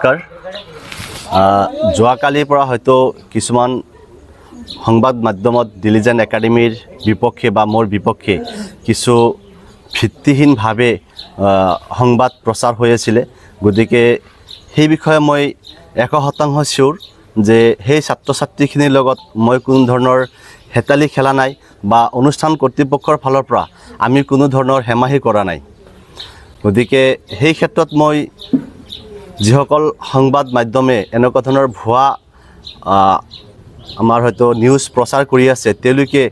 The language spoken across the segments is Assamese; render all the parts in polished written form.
নমস্কাৰ যোৱাকালিৰ পৰা হয়তো কিছুমান সংবাদ মাধ্যমত ডিলিজেণ্ট একাডেমীৰ বিপক্ষে বা মোৰ বিপক্ষে কিছু ভিত্তিহীনভাৱে সংবাদ প্ৰচাৰ হৈ আছিল গতিকে সেই বিষয়ে মই 100% চিউৰ যে সেই ছাত্ৰ ছাত্ৰীখিনিৰ লগত মই কোনো ধৰণৰ হেতালি খেলা নাই বা অনুষ্ঠান কৰ্তৃপক্ষৰ ফালৰ পৰা আমি কোনো ধৰণৰ হেমাহি কৰা নাই গতিকে সেই ক্ষেত্ৰত মই যিসকল সংবাদ মাধ্যমে এনেকুৱা ধৰণৰ ভুৱা আমাৰ হয়তো নিউজ প্ৰচাৰ কৰি আছে তেওঁলোকে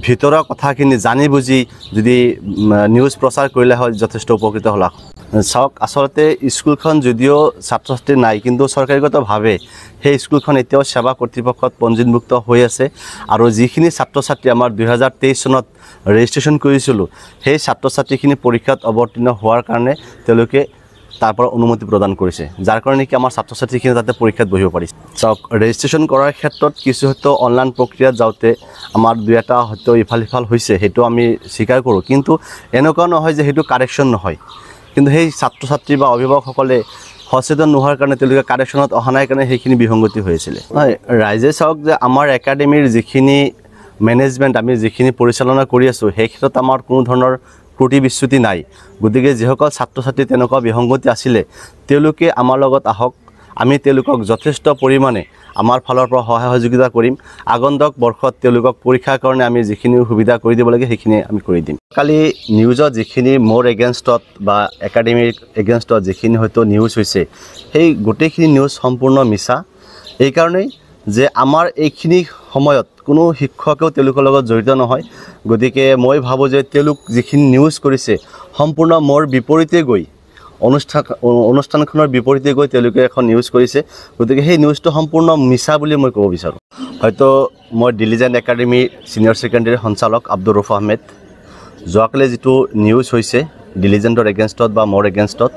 ভিতৰৰ কথাখিনি জানি বুজি যদি নিউজ প্ৰচাৰ কৰিলে হয় যথেষ্ট উপকৃত হ'ল চাওক আসলতে স্কুলখন যদিও ছাত্ৰ ছাত্ৰী নাই কিন্তু চৰকাৰীগতভাৱে সেই স্কুলখন এতিয়াও সেৱা কৰ্তৃপক্ষত পঞ্জীভুক্ত হৈ আছে আৰু যিখিনি ছাত্ৰ ছাত্ৰী আমাৰ 2023 চনত ৰেজিষ্ট্ৰেশ্যন কৰিছিলোঁ সেই ছাত্ৰ ছাত্ৰীখিনি পৰীক্ষাত অৱতীৰ্ণ হোৱাৰ কাৰণে তেওঁলোকে তাৰ পৰা অনুমতি প্ৰদান কৰিছে যাৰ কাৰণে কি আমাৰ ছাত্ৰ ছাত্ৰীখিনি তাতে পৰীক্ষাত বহিব পাৰিছে চাওক ৰেজিষ্ট্ৰেশ্যন কৰাৰ ক্ষেত্ৰত কিছু হয়তো অনলাইন প্ৰক্ৰিয়াত যাওঁতে আমাৰ দুই এটা হয়তো ইফাল সিফাল হৈছে সেইটো আমি স্বীকাৰ কৰোঁ কিন্তু এনেকুৱা নহয় যে সেইটো কাৰেকশ্যন নহয় কিন্তু সেই ছাত্ৰ ছাত্ৰী বা অভিভাৱকসকলে সচেতন নোহোৱাৰ কাৰণে তেওঁলোকে কাৰেকশ্যনত অহা নাই কাৰণে সেইখিনি বিসংগতি হৈ আছিলে হয় ৰাইজে চাওক যে আমাৰ একাডেমীৰ যিখিনি মেনেজমেণ্ট আমি যিখিনি পৰিচালনা কৰি আছোঁ সেই ক্ষেত্ৰত আমাৰ কোনো ধৰণৰ ত্ৰুটি বিচ্যুতি নাই গতিকে যিসকল ছাত্ৰ ছাত্ৰী তেনেকুৱা বিসংগতি আছিলে তেওঁলোকে আমাৰ লগত আহক আমি তেওঁলোকক যথেষ্ট পৰিমাণে আমাৰ ফালৰ পৰা সহায় সহযোগিতা কৰিম আগন্তুক বৰ্ষত তেওঁলোকক পৰীক্ষাৰ কাৰণে আমি যিখিনি সুবিধা কৰি দিব লাগে সেইখিনি আমি কৰি দিম কালি নিউজত যিখিনি মোৰ এগেইনষ্টত বা একাডেমিৰ এগেইনষ্টত যিখিনি হয়তো নিউজ হৈছে সেই গোটেইখিনি নিউজ সম্পূৰ্ণ মিছা এইকাৰণেই যে আমাৰ এইখিনি সময়ত কোনো শিক্ষকেও তেওঁলোকৰ লগত জড়িত নহয় গতিকে মই ভাবোঁ যে তেওঁলোক যিখিনি নিউজ কৰিছে সম্পূৰ্ণ মোৰ বিপৰীতে গৈ অনুষ্ঠানখনৰ বিপৰীতে গৈ তেওঁলোকে এখন নিউজ কৰিছে গতিকে সেই নিউজটো সম্পূৰ্ণ মিছা বুলি মই ক'ব বিচাৰোঁ হয়তো মই ডিলিজেণ্ট একাডেমী ছিনিয়ৰ ছেকেণ্ডেৰী সঞ্চালক আব্দুৰ ৰউফ আহমেদ যোৱাকালি যিটো নিউজ হৈছে ডিলিজেণ্টৰ এগেইনষ্টত বা মোৰ এগেইনষ্টত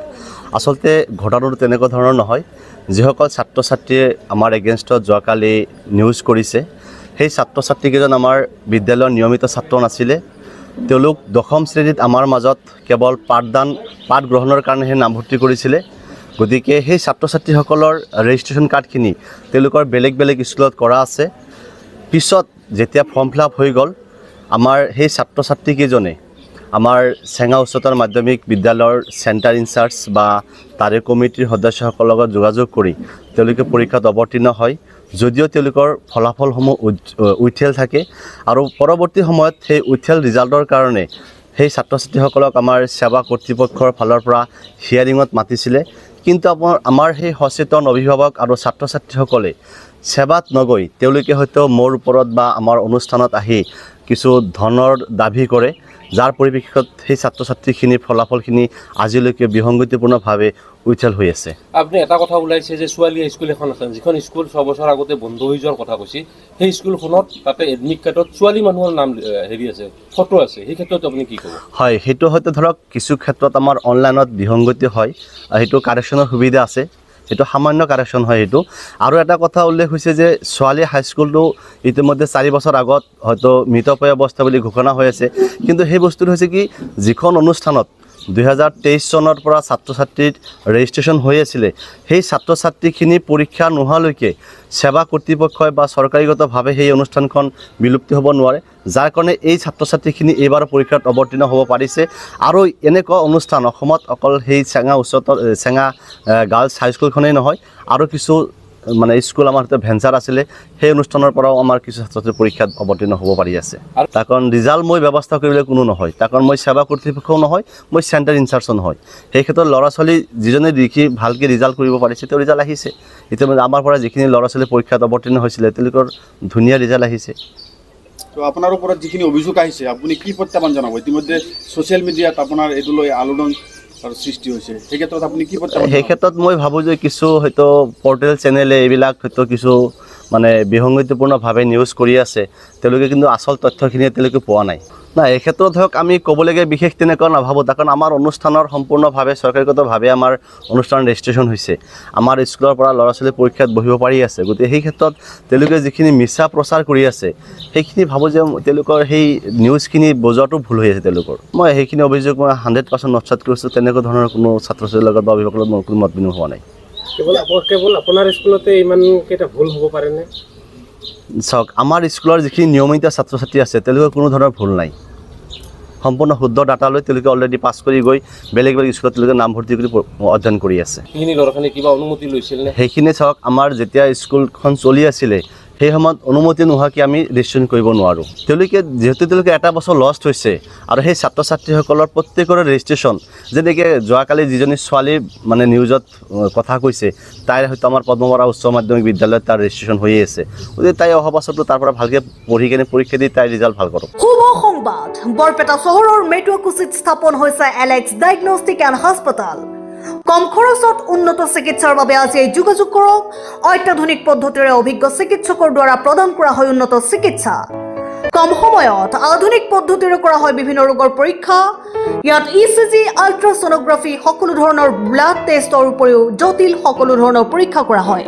আচলতে ঘটনাটো তেনেকুৱা ধৰণৰ নহয় যিসকল ছাত্ৰ ছাত্ৰীয়ে আমাৰ এগেইনষ্টত যোৱাকালি নিউজ কৰিছে সেই ছাত্ৰ ছাত্ৰীকেইজন আমাৰ বিদ্যালয়ৰ নিয়মিত ছাত্ৰ নাছিলে তেওঁলোক দশম শ্ৰেণীত আমাৰ মাজত কেৱল পাঠ গ্ৰহণৰ কাৰণেহে নামভৰ্তি কৰিছিলে গতিকে সেই ছাত্ৰ ছাত্ৰীসকলৰ ৰেজিষ্ট্ৰেশ্যন কাৰ্ডখিনি তেওঁলোকৰ বেলেগ বেলেগ স্কুলত কৰা আছে পিছত যেতিয়া ফৰ্ম ফিল আপ হৈ গ'ল আমাৰ সেই ছাত্ৰ ছাত্ৰীকেইজনে আমাৰ চেঙা উচ্চতৰ মাধ্যমিক বিদ্যালয়ৰ চেণ্টাৰ ইনচাৰ্জ বা তাৰে কমিটিৰ সদস্যসকলৰ লগত যোগাযোগ কৰি তেওঁলোকে পৰীক্ষাত অৱতীৰ্ণ হয় যদিও তেওঁলোকৰ ফলাফলসমূহ উইথেল থাকে আৰু পৰৱৰ্তী সময়ত সেই উইথেল ৰিজাল্টৰ কাৰণে সেই ছাত্ৰ ছাত্ৰীসকলক আমাৰ সেৱা কৰ্তৃপক্ষৰ ফালৰ পৰা হিয়াৰিঙত মাতিছিলে কিন্তু আমাৰ সেই সচেতন অভিভাৱক আৰু ছাত্ৰ ছাত্ৰীসকলে সেৱাত নগৈ তেওঁলোকে হয়তো মোৰ ওপৰত বা আমাৰ অনুষ্ঠানত আহি কিছু ধনৰ দাবী কৰে যাৰ পৰিপ্ৰেক্ষিতত সেই ছাত্ৰ ছাত্ৰীখিনিৰ ফলাফলখিনি আজিলৈকে বিসংগতিপূৰ্ণভাৱে উইথেল হৈ আছে আপুনি এটা কথা ওলাইছে যে ছোৱালী স্কুল এখন আছে যিখন স্কুল 6 বছৰ আগতে বন্ধ হৈ যোৱাৰ কথা কৈছে সেই স্কুলখনত তাতে এডমিট কাৰ্ডত ছোৱালী মানুহৰ নাম হেৰি আছে ফটো আছে সেই ক্ষেত্ৰত আপুনি কি ক'ব হয় সেইটো হয়তো ধৰক কিছু ক্ষেত্ৰত আমাৰ অনলাইনত বিসংগতি হয় সেইটো কাৰেকশ্যনৰ সুবিধা আছে সেইটো সামান্য কাৰেকশ্যন হয় সেইটো আৰু এটা কথা উল্লেখ হৈছে যে ছোৱালী হাইস্কুলটো ইতিমধ্যে 4 বছৰ আগত হয়তো মৃতপ্ৰায় অৱস্থা বুলি ঘোষণা হৈ আছে কিন্তু সেই বস্তুটো হৈছে কি যিখন অনুষ্ঠানত 2023 চনৰ পৰা ছাত্ৰ ছাত্ৰীৰ ৰেজিষ্ট্ৰেশ্যন হৈ আছিলে সেই ছাত্ৰ ছাত্ৰীখিনি পৰীক্ষা নোহোৱালৈকে সেৱা কৰ্তৃপক্ষই বা চৰকাৰীগতভাৱে সেই অনুষ্ঠানখন বিলুপ্তি হ'ব নোৱাৰে যাৰ কাৰণে এই ছাত্ৰ ছাত্ৰীখিনি এইবাৰ পৰীক্ষাত অৱতীৰ্ণ হ'ব পাৰিছে আৰু এনেকুৱা অনুষ্ঠান অসমত অকল সেই চেঙা গাৰ্লছ হাইস্কুলখনেই নহয় আৰু কিছু মানে স্কুল আমাৰ ভেঞ্চাৰ আছিলে সেই অনুষ্ঠানৰ পৰাও আমাৰ কিছু ছাত্ৰ ছাত্ৰী পৰীক্ষাত অৱতীৰ্ণ হ'ব পাৰি আছে তাৰ কাৰণ ৰিজাল্ট মই ব্যৱস্থা কৰিবলৈ কোনো নহয় তাৰ কাৰণ মই সেৱা কৰ্তৃপক্ষও নহয় মই চেণ্টাৰ ইনচাৰ্জো নহয় সেই ক্ষেত্ৰত ল'ৰা ছোৱালী যিজনে দেখি ভালকৈ ৰিজাল্ট কৰিব পাৰিছে তেওঁ ৰিজাল্ট আহিছে ইতিমধ্যে আমাৰ পৰা যিখিনি ল'ৰা ছোৱালী পৰীক্ষাত অৱতীৰ্ণ হৈছিলে তেওঁলোকৰ ধুনীয়া ৰিজাল্ট আহিছে তো আপোনাৰ ওপৰত যিখিনি অভিযোগ আহিছে আপুনি কি প্ৰত্যাহ্বান জনাব ইতিমধ্যে ছ'চিয়েল মিডিয়াত আপোনাৰ এইটো লৈ আলোড়ন সৃষ্টি হৈছে সেই ক্ষেত্ৰত আপুনি কি প্ৰত্যাহ্বান সেই ক্ষেত্ৰত মই ভাবোঁ যে কিছু হয়তো পৰ্টেল চেনেলে এইবিলাক হয়তো কিছু মানে বিসংগতিপূৰ্ণভাৱে নিউজ কৰি আছে তেওঁলোকে কিন্তু আচল তথ্যখিনি তেওঁলোকে পোৱা নাই না এই ক্ষেত্ৰত ধৰক আমি ক'বলগীয়া বিশেষ তেনেকুৱা নাভাবোঁ কাৰণ আমাৰ অনুষ্ঠানৰ সম্পূৰ্ণভাৱে চৰকাৰীগতভাৱে আমাৰ অনুষ্ঠান ৰেজিষ্ট্ৰেশ্যন হৈছে আমাৰ স্কুলৰ পৰা ল'ৰা ছোৱালী পৰীক্ষাত বহিব পাৰি আছে গতিকে সেই ক্ষেত্ৰত তেওঁলোকে যিখিনি মিছা প্ৰচাৰ কৰি আছে সেইখিনি ভাবোঁ যে তেওঁলোকৰ সেই নিউজখিনি বজোৱাটো ভুল হৈ আছে তেওঁলোকৰ মই সেইখিনি অভিযোগ মই 100% নৎসাত কৰিছোঁ তেনেকুৱা ধৰণৰ কোনো ছাত্ৰ ছাত্ৰীৰ লগত বা অভিভাৱকৰ লগত মোৰ কোনো মত বিনিময় হোৱা নাই কেৱল আপোনাৰ স্কুলতে ইমান কেইটা ভুল হ'ব পাৰেনে? চাওক, আমাৰ স্কুলৰ যিখিনি নিয়মিত ছাত্ৰ ছাত্ৰী আছে তেওঁলোকৰ কোনো ধৰণৰ ভুল নাই। সম্পূৰ্ণ শুদ্ধ ডাটা লৈ তেওঁলোকে অলৰেডি পাছ কৰি গৈ বেলেগ বেলেগ স্কুলত তেওঁলোকে নামভৰ্তি কৰি অধ্যয়ন কৰি আছে। সেইখিনি ল'ৰা-ছোৱালী কিবা অনুমতি লৈছিল নে? সেইখিনি চাওক, আমাৰ যেতিয়া স্কুলখন চলি আছিলে সেই সময়ত অনুমতি নোহোৱাকৈ আমি ৰেজিষ্ট্ৰেশ্যন কৰিব নোৱাৰোঁ। তেওঁলোকে এটা বছৰ লষ্ট হৈছে আৰু সেই ছাত্ৰ ছাত্ৰীসকলৰ প্ৰত্যেকৰে ৰেজিষ্ট্ৰেশ্যন, যেনেকৈ যোৱাকালি যিজনী ছোৱালী মানে নিউজত কথা কৈছে, তাইৰ হয়তো আমাৰ পদ্মবৰা উচ্চ মাধ্যমিক বিদ্যালয়ত তাৰ ৰেজিষ্ট্ৰেশ্যন হৈয়ে আছে। গতিকে তাই অহা বছৰটো তাৰ পৰা ভালকৈ পঢ়ি কেনে পৰীক্ষা দি তাইৰ ৰিজাল্ট ভাল কৰক। শুভ সংবাদ, বৰপেটা চহৰৰ মেট্ৰকুচিত স্থাপন হৈছে এলেক্স ডায়েগনষ্টিক এণ্ড হাস্পাতাল। কম খৰচত উন্নত চিকিৎসাৰ বাবে আজি যোগাযোগ কৰক। অত্যাধুনিক পদ্ধতিৰে অভিজ্ঞ চিকিৎসকৰ দ্বাৰা প্ৰদান কৰা হয় উন্নত চিকিৎসা। কম সময়ত আধুনিক পদ্ধতিৰে কৰা হয় বিভিন্ন ৰোগৰ পৰীক্ষা। ইয়াত ECG, আল্ট্ৰাছনোগ্ৰাফি, সকলো ধৰণৰ ব্লাড টেষ্টৰ উপৰিও জটিল সকলো ধৰণৰ পৰীক্ষা কৰা হয়।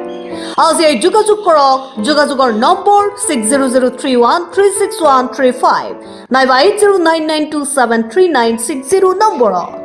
আজি যোগাযোগ কৰক। যোগাযোগৰ নম্বৰ 6003136135 নাইবা 8099273960 নম্বৰত।